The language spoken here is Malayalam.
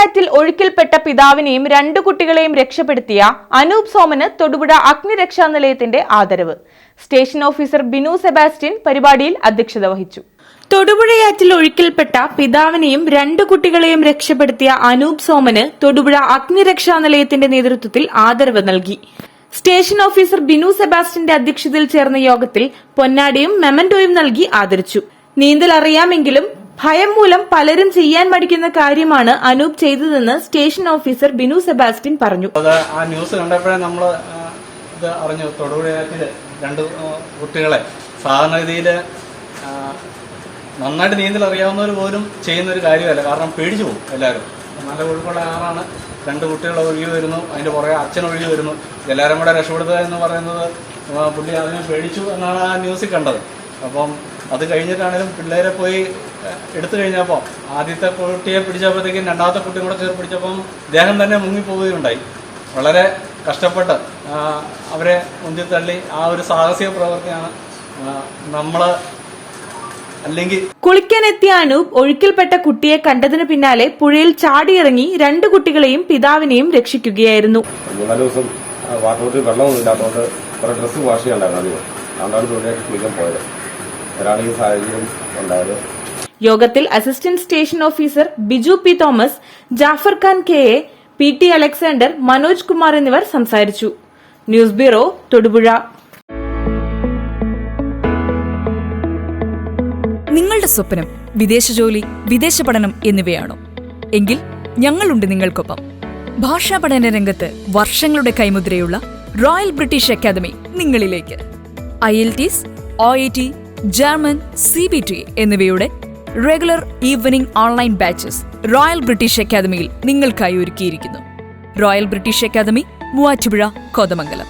തൊടുപുഴയാറ്റിൽ ഒഴുക്കിൽപ്പെട്ട പിതാവിനെയും 2 കുട്ടികളെയും രക്ഷപ്പെടുത്തിയ അനൂപ് സോമന് തൊടുപുഴ അഗ്നിരക്ഷാ നിലയത്തിന്റെ ആദരവ്. സ്റ്റേഷൻ ഓഫീസർ ബിനു സെബാസ്റ്റ്യൻ പരിപാടിയിൽ അധ്യക്ഷത വഹിച്ചു. തൊടുപുഴയാറ്റിൽ ഒഴുക്കിൽപ്പെട്ട പിതാവിനെയും 2 കുട്ടികളെയും രക്ഷപ്പെടുത്തിയ അനൂപ് സോമന് തൊടുപുഴ അഗ്നിരക്ഷാ നിലയത്തിന്റെ നേതൃത്വത്തിൽ ആദരവ് നൽകി. സ്റ്റേഷൻ ഓഫീസർ ബിനു സെബാസ്റ്റ്യന്റെ അധ്യക്ഷതയിൽ ചേർന്ന യോഗത്തിൽ പൊന്നാടിയും മെമന്റോയും നൽകി ആദരിച്ചു. നീന്തൽ അറിയാമെങ്കിലും ഭയം മൂലം പലരും ചെയ്യാൻ മടിക്കുന്ന കാര്യമാണ് അനൂപ് ചെയ്തതെന്ന് സ്റ്റേഷൻ ഓഫീസർ ബിനു സെബാസ്റ്റ്യൻ പറഞ്ഞു. ആ ന്യൂസ് കണ്ടപ്പോഴേ നമ്മൾ ഇത് അറിഞ്ഞു. തൊടുപുഴയാറ്റില് 2 കുട്ടികളെ സാധാരണഗതിയിൽ നന്നായിട്ട് നീന്തൽ അറിയാവുന്നവർ പോലും ചെയ്യുന്നൊരു കാര്യമല്ല. കാരണം പേടിച്ചു പോകും എല്ലാവരും. നല്ല ഒഴുക്കുള്ള ആറാണ്. 2 കുട്ടികൾ ഒഴുകി വരുന്നു, അതിന്റെ പുറകെ അച്ഛൻ ഒഴുകി വരുന്നു. എല്ലാവരും കൂടെ രക്ഷപ്പെടുത്തുക എന്ന് പറയുന്നത് പുള്ളി അതിനെ പേടിച്ചു എന്നാണ് ആ ന്യൂസിൽ കണ്ടത്. അപ്പം അത് കഴിഞ്ഞിട്ടാണെങ്കിലും പിള്ളേരെ പോയി എടുത്തു കഴിഞ്ഞപ്പോൾ ആദ്യത്തെ കുട്ടിയെ പിടിച്ചപ്പോഴത്തേക്കും 2ാമത്തെ കുട്ടിയും കൂടെ ചേർത്ത് പിടിച്ചപ്പം ദേഹം തന്നെ മുങ്ങിപ്പോവുകയുണ്ടായി. വളരെ കഷ്ടപ്പെട്ട് അവരെ മുന്തിത്തള്ളി ആ ഒരു സാഹസിക പ്രവൃത്തിയാണ് നമ്മള്. അല്ലെങ്കിൽ കുളിക്കാനെത്തിയ അനൂപ് ഒഴുക്കിൽപ്പെട്ട കുട്ടിയെ കണ്ടതിന് പിന്നാലെ പുഴയിൽ ചാടിയിറങ്ങി 2 കുട്ടികളെയും പിതാവിനെയും രക്ഷിക്കുകയായിരുന്നു. 3-4 ദിവസം വാട്ടർ വെള്ളമൊന്നും ഇല്ലാത്തതുകൊണ്ട് കുറെ ഡ്രസ്സ് വാഷ് ചെയ്യണ്ടായിരുന്നു. അതുകൊണ്ടാണ് തുണിയായിട്ട് കുളിക്കാൻ പോയത്. ഒരാൾ ഈ സാഹചര്യം ഉണ്ടായത്. യോഗത്തിൽ assistant station officer Biju P Thomas, Jafar Khan K A, P T Alexander, Manoj Kumar എന്നിവർ സംസാരിച്ചു. News bureau, Thodupuzha. നിങ്ങളുടെ സ്വപ്നം വിദേശ ജോലി, വിദേശ പഠനം എന്നിവയാണോ? എങ്കിൽ ഞങ്ങളുണ്ട് നിങ്ങൾക്കൊപ്പം. ഭാഷാ പഠന രംഗത്ത് വർഷങ്ങളുടെ കൈമുദ്രയുള്ള റോയൽ ബ്രിട്ടീഷ് അക്കാദമി നിങ്ങളിലേക്ക്. IELTS, OET, ജർമ്മൻ, CBT എന്നിവയുടെ regular evening online batches Royal British അക്കാദമിയിൽ നിങ്ങൾക്കായി ഒരുക്കിയിരിക്കുന്നു. Royal British Academy, Muvattupuzha, Kothamangalam.